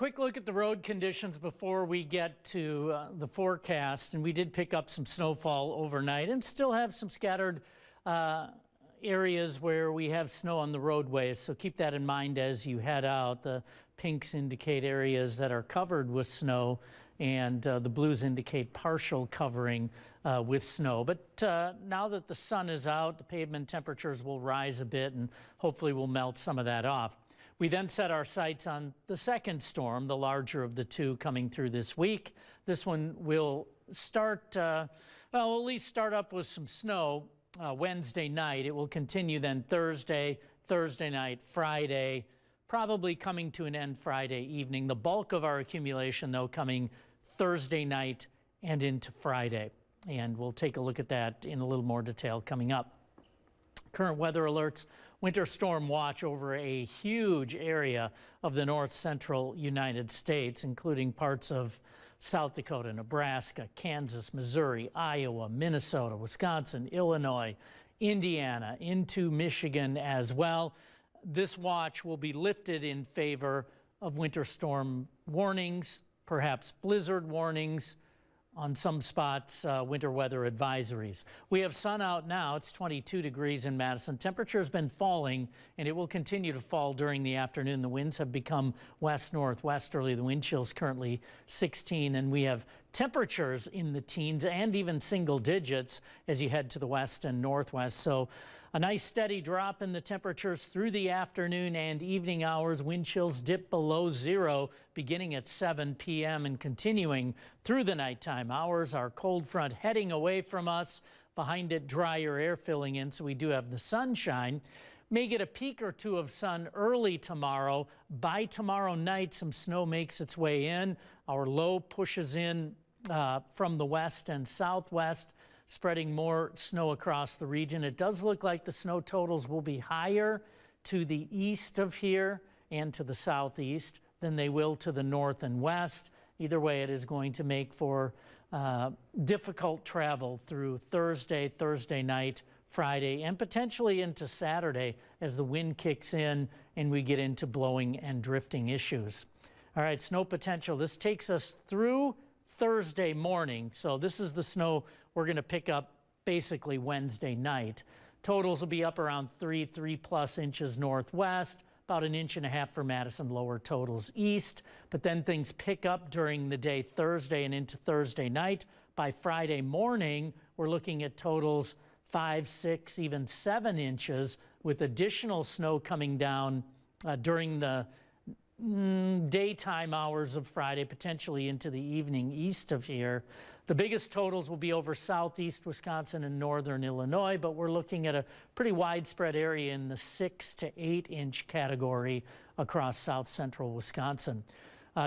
Quick look at the road conditions before we get to the forecast. And we did pick up some snowfall overnight and still have some scattered areas where we have snow on the roadways. So keep that in mind as you head out. The pinks indicate areas that are covered with snow, and the blues indicate partial covering with snow. But now that the sun is out, the pavement temperatures will rise a bit and hopefully will melt some of that off. We then set our sights on the second storm, the larger of the two, coming through this week. This one will start, well, at least start up with some snow Wednesday night. It will continue then Thursday night, Friday, probably coming to an end Friday evening. The bulk of our accumulation, though, coming Thursday night and into Friday. And we'll take a look at that in a little more detail coming up. Current weather alerts: winter storm watch over a huge area of the north central United States, including parts of South Dakota, Nebraska, Kansas, Missouri, Iowa, Minnesota, Wisconsin, Illinois, Indiana, into Michigan as well. This watch will be lifted in favor of winter storm warnings, perhaps blizzard warnings, on some spots, winter weather advisories. We have sun out now. It's 22 degrees in Madison. Temperature has been falling, and it will continue to fall during the afternoon. The winds have become west-northwesterly. The wind chill is currently 16, and we have temperatures in the teens and even single digits as you head to the west and northwest. So a nice steady drop in the temperatures through the afternoon and evening hours. Wind chills dip below zero beginning at 7 p.m. and continuing through the nighttime hours. Our cold front heading away from us. Behind it, drier air filling in, so we do have the sunshine. May get a peek or two of sun early tomorrow. By tomorrow night, some snow makes its way in. Our low pushes in from the west and southwest, spreading more snow across the region. It does look like the snow totals will be higher to the east of here and to the southeast than they will to the north and west. Either way, it is going to make for difficult travel through Thursday night, Friday, and potentially into Saturday as the wind kicks in and we get into blowing and drifting issues. All right, snow potential. This takes us through Thursday morning. So this is the snow we're going to pick up basically Wednesday night. Totals will be up around 3+ inches northwest, about 1.5 inches for Madison, lower totals east. But then things pick up during the day Thursday and into Thursday night. By Friday morning, we're looking at totals 5, 6, even 7 inches, with additional snow coming down during the daytime hours of Friday, potentially into the evening east of here. The biggest totals will be over southeast Wisconsin and northern Illinois, but we're looking at a pretty widespread area in the 6 to 8 inch category across south central Wisconsin.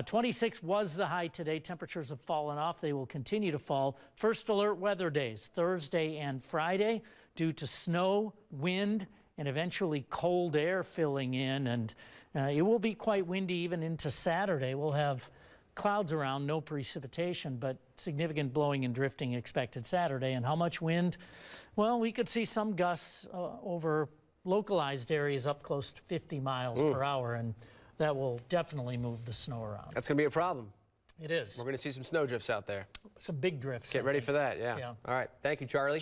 26 was the high today. Temperatures have fallen off. They will continue to fall. First alert weather days, Thursday and Friday, due to snow, wind, and eventually cold air filling in. And it will be quite windy even into Saturday. We'll have clouds around, no precipitation, but significant blowing and drifting expected Saturday. And how much wind? Well, we could see some gusts over localized areas up close to 50 miles per hour, and that will definitely move the snow around. That's going to be a problem. It is. We're going to see some snow drifts out there. Some big drifts. Get ready for that, yeah. All right. Thank you, Charlie.